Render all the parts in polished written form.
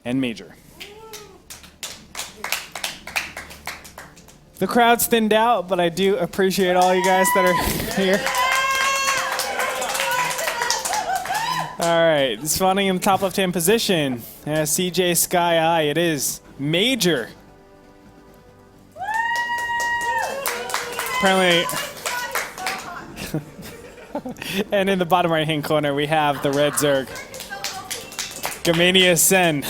and Major. The crowd's thinned out, but I do appreciate all you guys that are here. All right, spawning in the top left-hand position. CJ Sky Eye, it is Major. Apparently, and in the bottom right-hand corner, we have the red Zerg, Gamania Sen.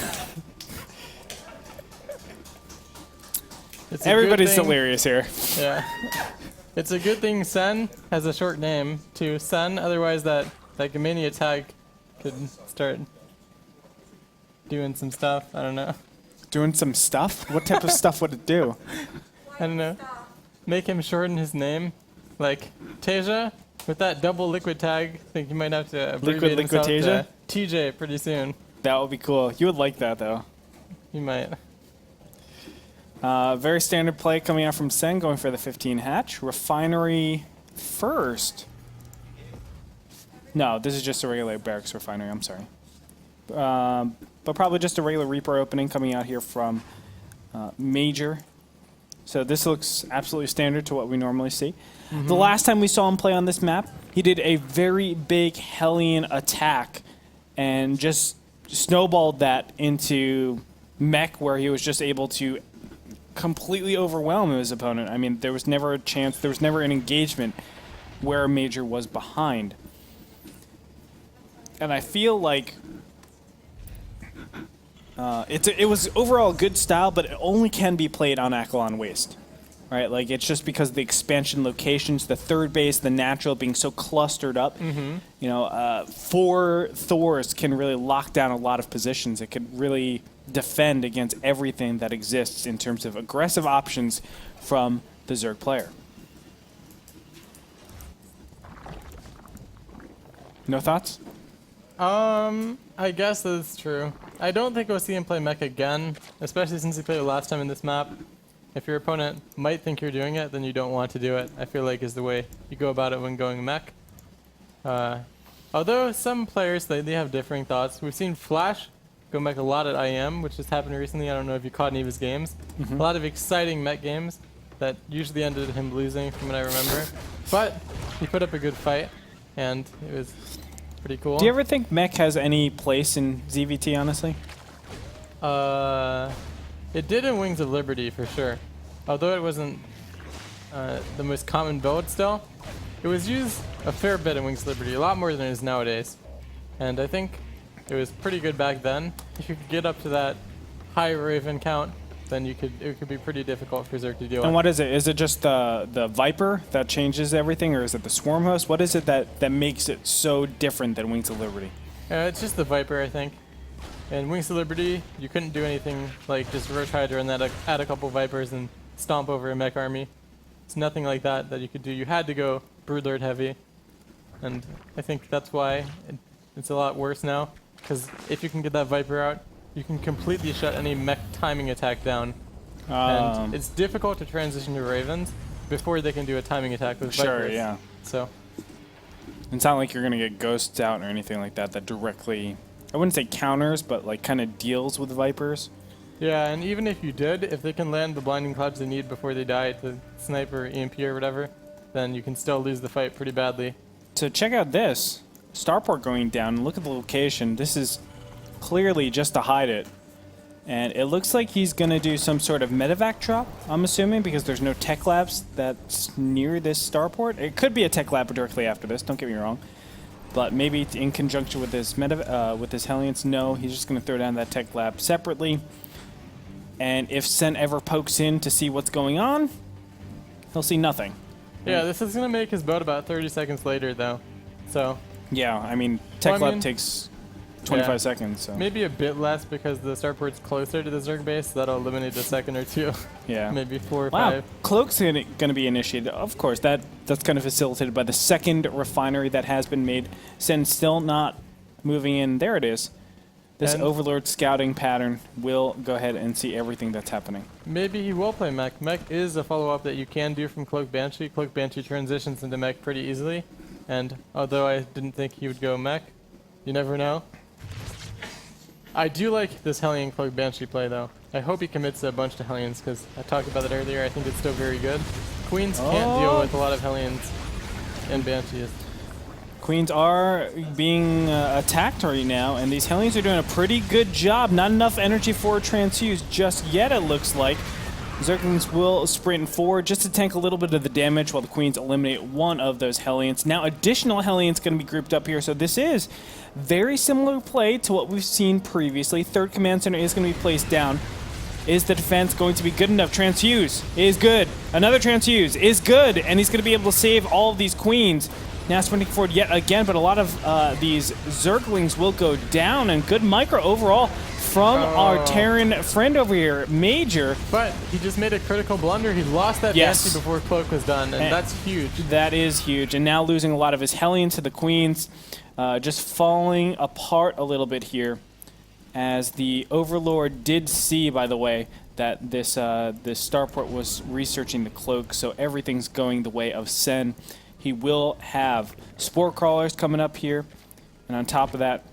Everybody's delirious here. Yeah. It's a good thing Sen has a short name to Sen, otherwise that Gamania tag could start doing some stuff. I don't know. Doing some stuff? What type of stuff would it do? I don't know. Make him shorten his name. Like Tasia, with that double liquid tag, I think you might have to abbreviate himself to TJ pretty soon. That would be cool. You would like that, though. You might. Very standard play coming out from Sen, going for the 15 hatch. Refinery first. No, this is just a regular Barracks Refinery, I'm sorry. But probably just a regular Reaper opening coming out here from Major. So this looks absolutely standard to what we normally see. Mm-hmm. The last time we saw him play on this map, he did a very big Hellion attack and just snowballed that into mech, where he was just able to completely overwhelm his opponent. I mean, there was never a chance, there was never an engagement where Major was behind. And I feel like it was overall good style, but it only can be played on Akalon Waste, right? Like, it's just because of the expansion locations, the third base, the natural being so clustered up. Mm-hmm. You know, 4 Thors can really lock down a lot of positions. It could really defend against everything that exists in terms of aggressive options from the Zerg player. No thoughts? I guess that's true. I don't think we'll see him play mech again, especially since he played it last time in this map. If your opponent might think you're doing it, then you don't want to do it, I feel like is the way you go about it when going mech. Although some players, they have differing thoughts. We've seen Flash go mech a lot at IM, which has happened recently. I don't know if you caught any of his games. Mm-hmm. A lot of exciting mech games that usually ended him losing, from what I remember. But he put up a good fight, and it was pretty cool. Do you ever think mech has any place in ZVT, honestly? It did in Wings of Liberty, for sure. Although it wasn't the most common build still, it was used a fair bit in Wings of Liberty, a lot more than it is nowadays. And I think it was pretty good back then. If you could get up to that high Raven count, then it could be pretty difficult for Zerg to deal with. And what is it? Is it just the Viper that changes everything, or is it the Swarm Host? What is it that makes it so different than Wings of Liberty? It's just the Viper, I think. In Wings of Liberty, you couldn't do anything like just Roach Hydra and that add a couple Vipers and stomp over a mech army. It's nothing like that you could do. You had to go Broodlord heavy. And I think that's why it's a lot worse now. Because if you can get that Viper out, you can completely shut any mech timing attack down. And it's difficult to transition to Ravens before they can do a timing attack with Vipers. Sure, yeah. So it's not like you're going to get ghosts out or anything like that directly, I wouldn't say counters, but like kind of deals with Vipers. Yeah, and even if you did, if they can land the blinding clouds they need before they die to sniper, EMP or whatever, then you can still lose the fight pretty badly. So check out this. Starport going down. Look at the location. This is clearly just to hide it. And it looks like he's going to do some sort of medevac drop, I'm assuming, because there's no tech labs that's near this starport. It could be a tech lab directly after this, don't get me wrong. But maybe in conjunction with his Hellions, no, he's just going to throw down that tech lab separately. And if Sen ever pokes in to see what's going on, he'll see nothing. Yeah, this is going to make his boat about 30 seconds later, though. So yeah, I mean, tech lab takes 25 seconds. So maybe a bit less because the starport's closer to the Zerg base. So that'll eliminate a second or two. Yeah. Maybe 4 or wow. 5. Cloak's going to be initiated. Of course, that's kind of facilitated by the second refinery that has been made. Sen still not moving in. There it is. This Overlord scouting pattern will go ahead and see everything that's happening. Maybe he will play mech. Mech is a follow-up that you can do from Cloak Banshee. Cloak Banshee transitions into mech pretty easily. And although I didn't think he would go mech, you never know. I do like this Hellion Cloak Banshee play, though. I hope he commits a bunch to Hellions, because I talked about that earlier. I think it's still very good. Queens can't deal with a lot of Hellions and Banshees. Queens are being attacked right now, and these Hellions are doing a pretty good job. Not enough energy for a transfuse just yet, it looks like. Zerglings will sprint forward just to tank a little bit of the damage while the Queens eliminate one of those Hellions. Now additional Hellions going to be grouped up here, so this is very similar play to what we've seen previously. Third command center is going to be placed down. Is the defense going to be good enough? Transfuse is good. Another transfuse is good, and he's going to be able to save all of these Queens. Now sprinting forward yet again, but a lot of these Zerglings will go down, and good micro overall from our Terran friend over here, Major. But he just made a critical blunder. He lost that Banshee before Cloak was done, and that's huge. That is huge, and now losing a lot of his Hellions to the Queens, just falling apart a little bit here. As the Overlord did see, by the way, that this starport was researching the cloak, so everything's going the way of Sen. He will have Spore Crawlers coming up here, and on top of that,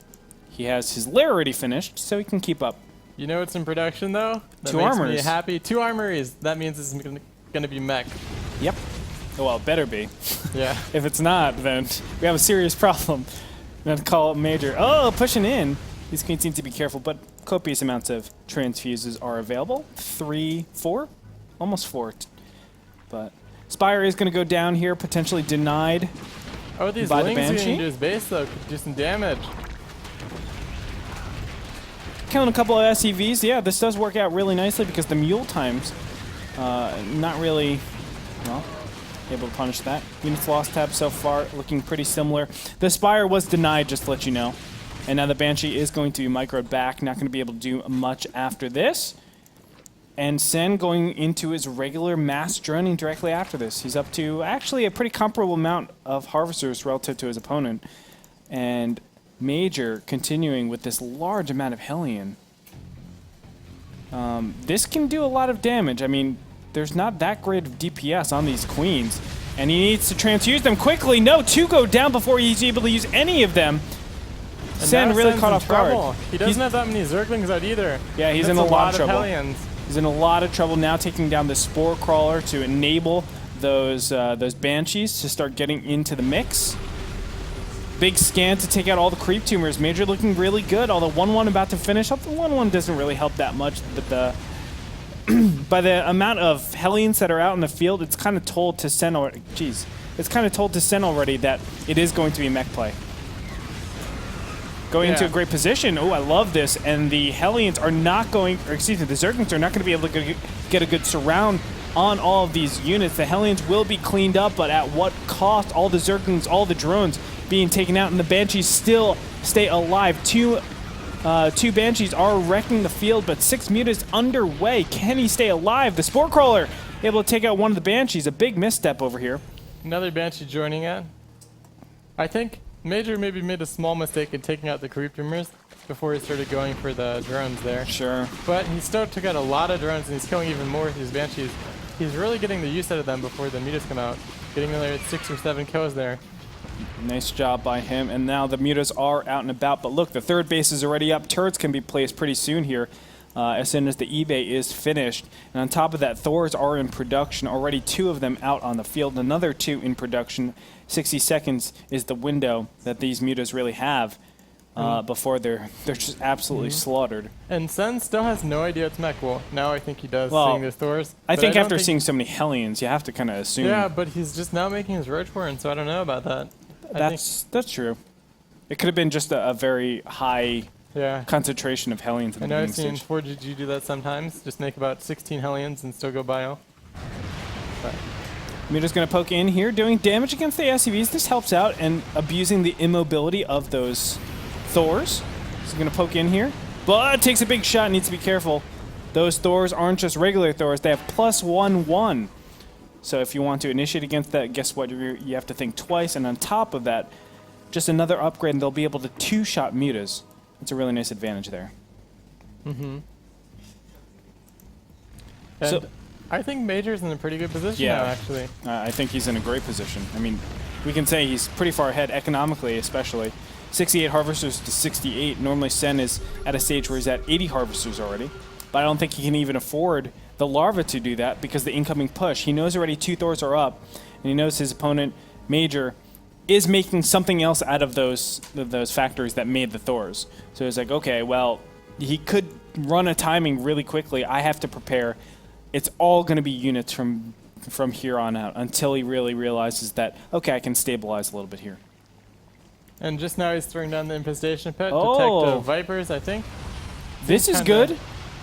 he has his lair already finished, so he can keep up. You know what's in production, though? That Two makes armories. me happy. 2 armories. That means it's going to be mech. Yep. Well, it better be. Yeah. If it's not, then we have a serious problem. We have to call up Major. Oh, pushing in. These Queens need to be careful, but copious amounts of transfuses are available. 3, 4? Almost 4. But Spire is going to go down here, potentially denied These by the lings Banshee. into his base, though, could do some damage. Killing a couple of SCVs. Yeah, this does work out really nicely because the mule times not really, well, able to punish that. Units lost tab so far looking pretty similar. The Spire was denied, just to let you know. And now the Banshee is going to be microed back, not going to be able to do much after this. And Sen going into his regular mass droning directly after this. He's up to actually a pretty comparable amount of harvesters relative to his opponent. And Major continuing with this large amount of Hellion. This can do a lot of damage. I mean, there's not that great of DPS on these Queens. And he needs to transfuse them quickly. No, 2 go down before he's able to use any of them. Sen really caught off guard. He doesn't have that many Zerglings out either. Yeah, he's in a lot of trouble. Hellions. He's in a lot of trouble now, taking down the Spore Crawler to enable those Banshees to start getting into the mix. Big scan to take out all the creep tumors. Major looking really good, although 1-1 about to finish up. The 1-1 doesn't really help that much, but the by the amount of Hellions that are out in the field, it's kind of told to Sen already. Jeez, it's kind of told to Sen already that it is going to be mech play. Going into a great position. Oh, I love this. And the Hellions are not going, or excuse me, the Zerglings are not going to be able to get a good surround on all of these units. The Hellions will be cleaned up, but at what cost? All the Zerglings, all the drones being taken out, and the Banshees still stay alive. Two Banshees are wrecking the field, but 6 mutas underway. Can he stay alive? The Spore Crawler able to take out one of the Banshees. A big misstep over here. Another Banshee joining it. I think Major maybe made a small mistake in taking out the creep tumors before he started going for the drones there. Sure. But he still took out a lot of drones, and he's killing even more with these Banshees. He's really getting the use out of them before the mutas come out. Getting another 6 or 7 kills there. Nice job by him. And now the mutas are out and about. But look, the third base is already up. Turrets can be placed pretty soon here. As soon as the eBay is finished. And on top of that, Thors are in production. Already 2 of them out on the field. Another 2 in production. 60 seconds is the window that these mutas really have before they're just absolutely slaughtered. And Sen still has no idea it's mech. Well, now I think he does, Well, seeing those Thors. I think after seeing so many Hellions, you have to kind of assume. Yeah, but he's just now making his Roach Warren, so I don't know about that. That's true. It could have been just a very high concentration of Hellions in the I know I've beginning seen stage. 4GG do that sometimes. Just make about 16 Hellions and still go bio. But Muta's going to poke in here, doing damage against the SCVs. This helps out and abusing the immobility of those Thors. He's going to poke in here, but takes a big shot. Needs to be careful. Those Thors aren't just regular Thors. They have +1/1. So if you want to initiate against that, guess what? You have to think twice. And on top of that, just another upgrade, and they'll be able to 2-shot Mutas. It's a really nice advantage there. And So, I think Major's in a pretty good position now, actually. I think he's in a great position. I mean, we can say he's pretty far ahead economically, especially. 68 harvesters to 68. Normally Sen is at a stage where he's at 80 harvesters already. But I don't think he can even afford the larva to do that because the incoming push. He knows already 2 Thors are up, and he knows his opponent, Major, is making something else out of those factories that made the Thors. So he's like, okay, well, he could run a timing really quickly. I have to prepare. It's all going to be units from here on out until he really realizes that, okay, I can stabilize a little bit here. And just now he's throwing down the infestation pit. Oh. Detect vipers, I think. This is good.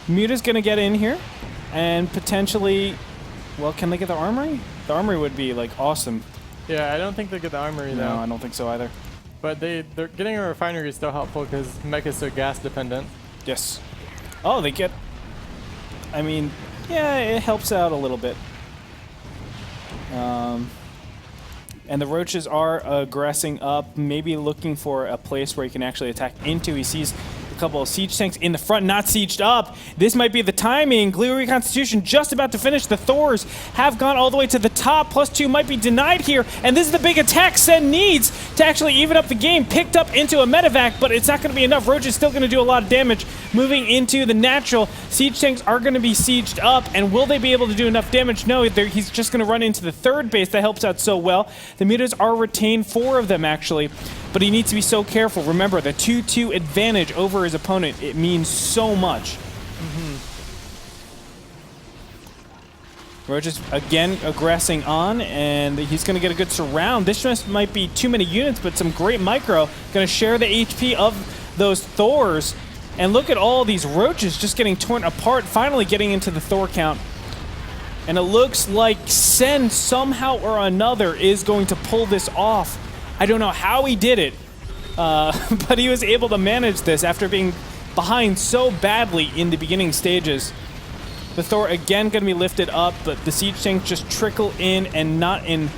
Muta's going to get in here and potentially, well, can they get the armory? The armory would be like awesome. Yeah, I don't think they get the armory though. No, I don't think so either. But they're getting a refinery is still helpful because mech is so gas dependent. Yes. Oh, they get, I mean, yeah, it helps out a little bit. And the roaches are aggressing up, maybe looking for a place where he can actually attack into. He sees a couple of siege tanks in the front, not sieged up. This might be the timing. Glue Reconstitution just about to finish. The Thors have gone all the way to the top. +2 might be denied here. And this is the big attack Sen needs to actually even up the game. Picked up into a medevac, but it's not going to be enough. Roach is still going to do a lot of damage. Moving into the natural, siege tanks are going to be sieged up. And will they be able to do enough damage? No, he's just going to run into the third base. That helps out so well. The mutas are retained, 4 of them actually. But he needs to be so careful. Remember, the 2-2 advantage over his opponent, it means so much. Roach is again aggressing on, and he's going to get a good surround. This just might be too many units, but some great micro. Going to share the HP of those Thors. And look at all these roaches just getting torn apart, finally getting into the Thor count. And it looks like Sen somehow or another is going to pull this off. I don't know how he did it, but he was able to manage this after being behind so badly in the beginning stages. The Thor again going to be lifted up, but the siege tanks just trickle in and not in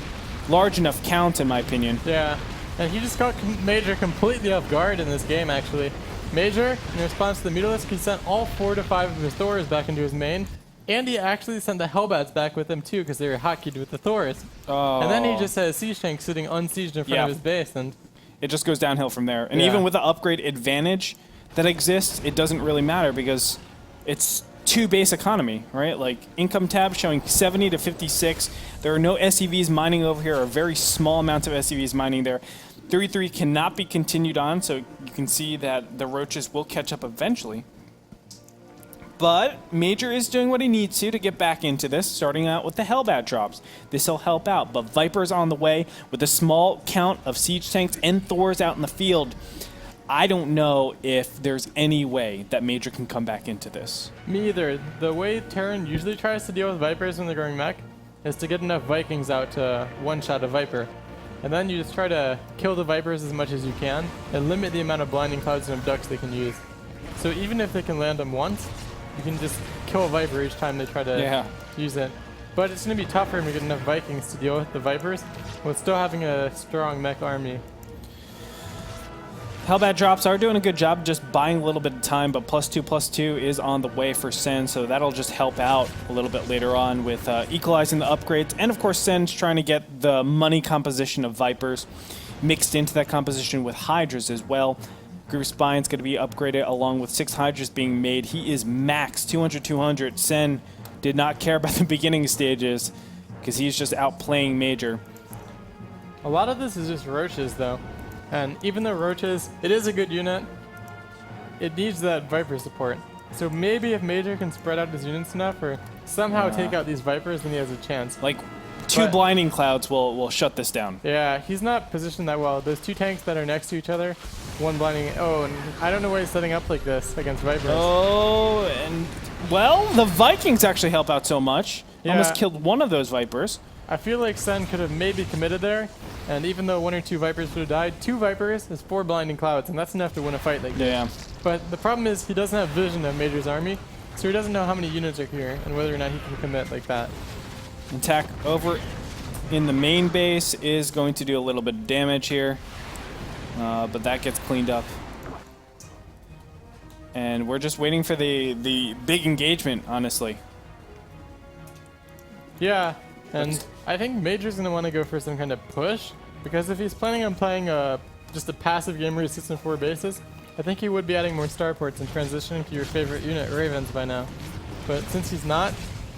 large enough count, in my opinion. Yeah, and he just caught Major completely off guard in this game, actually. Major, in response to the Mutalisk, he sent all 4 to 5 of his Thors back into his main. And he actually sent the Hellbats back with him too, because they were hotkeyed with the Thors. Oh. And then he just had a siege tank sitting unsieged in front of his base, and it just goes downhill from there. And even with the upgrade advantage that exists, it doesn't really matter because it's 2 base economy, right? Like income tab showing 70 to 56. There are no SCVs mining over here, or very small amounts of SCVs mining there. 3-3 cannot be continued on, so you can see that the roaches will catch up eventually. But Major is doing what he needs to get back into this, starting out with the Hellbat drops. This will help out, but Viper's on the way with a small count of siege tanks and Thors out in the field. I don't know if there's any way that Major can come back into this. me either. The way Terran usually tries to deal with Vipers when they're going mech is to get enough Vikings out to one-shot a Viper. And then you just try to kill the Vipers as much as you can and limit the amount of blinding clouds and abducts they can use. So even if they can land them once, you can just kill a Viper each time they try to use it. But it's going to be tough for him to get enough Vikings to deal with the Vipers with still having a strong mech army. Hellbat drops are doing a good job just buying a little bit of time, but +2/+2 is on the way for Sen, so that'll just help out a little bit later on with equalizing the upgrades. And of course, Sen's trying to get the money composition of Vipers mixed into that composition with Hydras as well. Group Spine's going to be upgraded along with 6 Hydras being made. He is max 200-200. Sen did not care about the beginning stages because he's just outplaying Major. A lot of this is just Roaches though. And even though Roaches, it is a good unit, it needs that Viper support. So maybe if Major can spread out his units enough or somehow take out these Vipers, then he has a chance. Like 2 blinding clouds will shut this down. Yeah, he's not positioned that well. Those 2 tanks that are next to each other, one blinding. Oh, and I don't know why he's setting up like this against Vipers. Oh, and well, the Vikings actually help out so much. Yeah. Almost killed one of those Vipers. I feel like Sen could have maybe committed there, and even though 1 or 2 Vipers would have died, 2 Vipers is 4 blinding clouds, and that's enough to win a fight like this. Yeah. But the problem is he doesn't have vision of Major's army, so he doesn't know how many units are here and whether or not he can commit like that. Attack over in the main base is going to do a little bit of damage here, but that gets cleaned up. And we're just waiting for the big engagement, honestly. Yeah, and I think Major's going to want to go for some kind of push, because if he's planning on playing a just a passive gamer who sits in 4 bases, I think he would be adding more starports and transitioning to your favorite unit, Ravens, by now. But since he's not,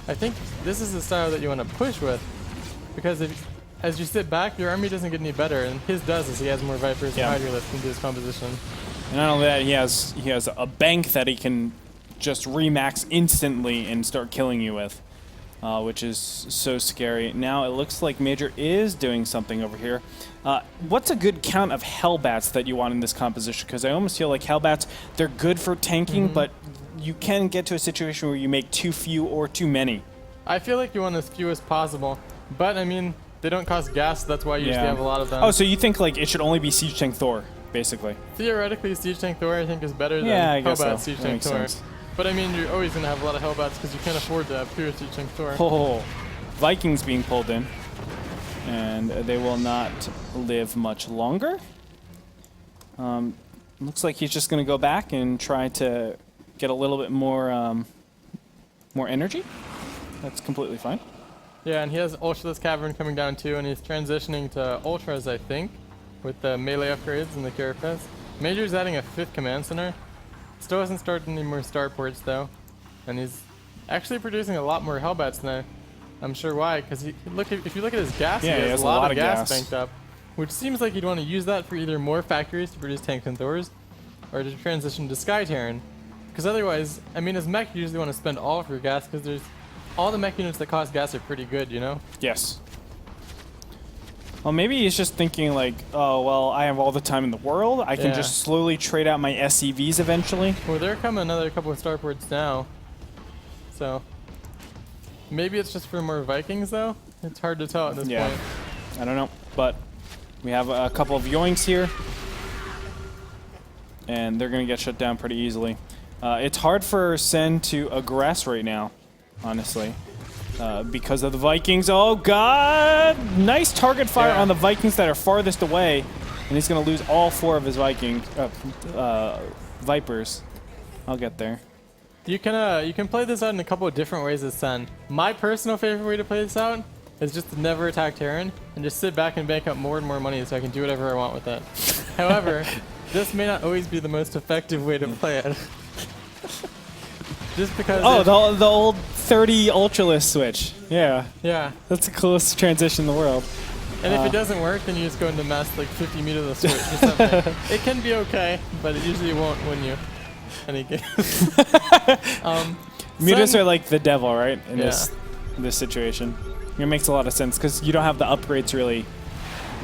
I think this is the style that you want to push with, because as you sit back, your army doesn't get any better, and his does as he has more Vipers and Hydroliths into his composition. And not only that, he has a bank that he can just remax instantly and start killing you with, which is so scary. Now it looks like Major is doing something over here. What's a good count of Hellbats that you want in this composition? Because I almost feel like Hellbats, they're good for tanking, but you can get to a situation where you make too few or too many. I feel like you want as few as possible, but I mean, they don't cost gas, so that's why you usually have a lot of them. Oh, so you think like it should only be Siege Tank Thor, basically? Theoretically, Siege Tank Thor I think is better than Hellbat Siege Tank Thor. But I mean, you're always going to have a lot of Hellbats because you can't afford to have pure Siege Tank Thor. Oh, Vikings being pulled in, and they will not live much longer. Looks like he's just going to go back and try to get a little bit more more energy. That's completely fine. Yeah, and he has Ultraless Cavern coming down too, and he's transitioning to Ultras, I think, with the melee upgrades and the Carapace. Major's adding a 5th command center. Still hasn't started any more starports though, and he's actually producing a lot more Hellbats than I'm sure why, because if you look at his gas, he has a lot of gas banked up, which seems like you'd want to use that for either more factories to produce tanks and Thors, or to transition to Sky Terran, because otherwise, I mean, as mech you usually want to spend all of your gas, because all the mech units that cost gas are pretty good, you know? Yes. Well, maybe he's just thinking like, oh, well, I have all the time in the world. I can just slowly trade out my SCVs eventually. Well, there come another couple of starports now. So, maybe it's just for more Vikings, though? It's hard to tell at this point. I don't know. But we have a couple of Yoinks here. And they're going to get shut down pretty easily. It's hard for Sen to aggress right now, honestly. Because of the Vikings. Oh, God! Nice target fire on the Vikings that are farthest away. And he's going to lose all 4 of his Vipers. I'll get there. You can play this out in a couple of different ways as Sen. My personal favorite way to play this out is just to never attack Terran and just sit back and bank up more and more money so I can do whatever I want with it. However, this may not always be the most effective way to play it. Just because the old 30 Ultralist switch. Yeah. Yeah. That's the coolest transition in the world. And if it doesn't work, then you just go into mass like 50 meters of switch or something. It can be okay, but it usually won't win you any game. Mutas are like the devil, right? In this situation. It makes a lot of sense because you don't have the upgrades to really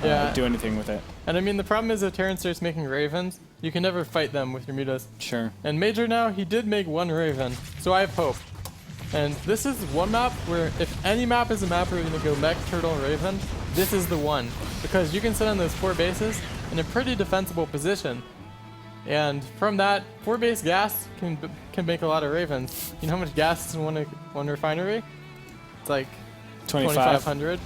do anything with it. And I mean, the problem is if Terran starts making Ravens, you can never fight them with your Mutas. Sure. And Major now, he did make 1 Raven, so I have hope. And this is one map where if any map is a map where you're going to go Mech, Turtle, Raven, this is the one. Because you can sit on those 4 bases in a pretty defensible position. And from that, 4 base gas can make a lot of Ravens. You know how much gas is in one refinery? It's like 2,500.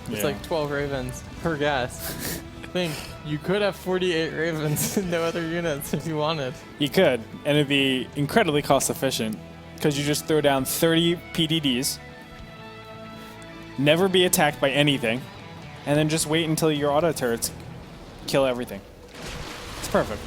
It's like 12 Ravens per gas. Think you could have 48 Ravens and no other units if you wanted. You could, and it'd be incredibly cost efficient because you just throw down 30 PDDs, never be attacked by anything, and then just wait until your auto turrets kill everything. It's perfect.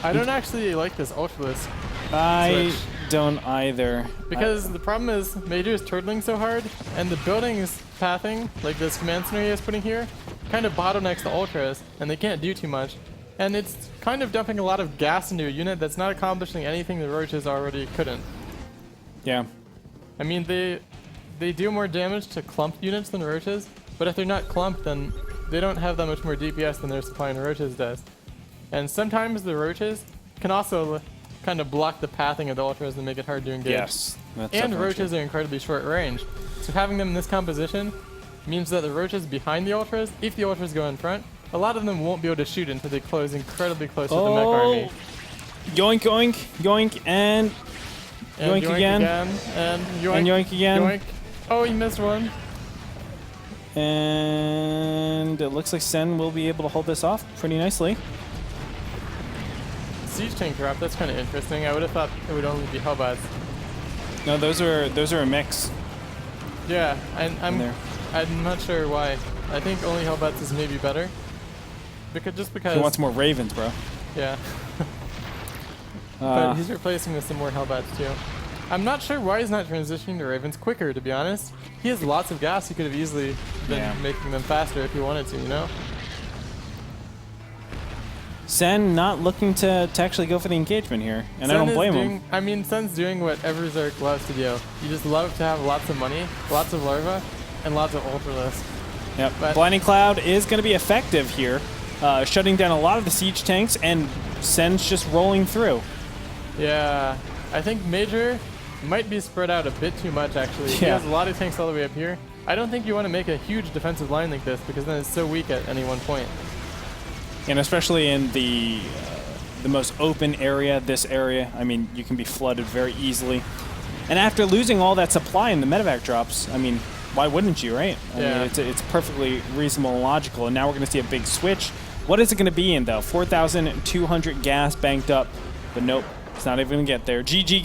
I don't actually like this Ultralist. I don't either. Because the problem is Major is turtling so hard, and the buildings pathing, like this command center he is putting here, kind of bottlenecks the Ultras, and they can't do too much. And it's kind of dumping a lot of gas into a unit that's not accomplishing anything the Roaches already couldn't. Yeah. I mean, they do more damage to clumped units than Roaches, but if they're not clumped, then they don't have that much more DPS than their supplying Roaches does. And sometimes the Roaches can also kind of block the pathing of the Ultras and make it hard to engage. Yes. And Roaches are incredibly short range. So having them in this composition means that the Roaches behind the Ultras, if the Ultras go in front, a lot of them won't be able to shoot until they close incredibly close to the mech army. Yoink, yoink, yoink, and yoink again. And yoink, and yoink again. Yoink. Oh, he missed one. And it looks like Sen will be able to hold this off pretty nicely. Siege tank drop, that's kind of interesting. I would have thought it would only be Hellbats. No, those are a mix. Yeah, I'm not sure why. I think only Hellbats is maybe better. because He wants more Ravens, bro. yeah. But he's replacing with some more Hellbats too. I'm not sure why he's not transitioning to Ravens quicker, to be honest. He has lots of gas. He could have easily been making them faster if he wanted to, you know? Sen not looking to actually go for the engagement here, and I don't blame him. I mean, Sen's doing what Everzerk loves to do. You just love to have lots of money, lots of larva, and lots of ultralisk. Yep. But Blinding Cloud is going to be effective here, shutting down a lot of the siege tanks, and Sen's just rolling through. Yeah, I think Major might be spread out a bit too much, actually. He has a lot of tanks all the way up here. I don't think you want to make a huge defensive line like this because then it's so weak at any one point. And especially in the most open area, this area, I mean, you can be flooded very easily. And after losing all that supply in the medevac drops, I mean, why wouldn't you, right? I mean, it's perfectly reasonable and logical. And now we're going to see a big switch. What is it going to be in, though? 4,200 gas banked up. But nope, it's not even going to get there. GG.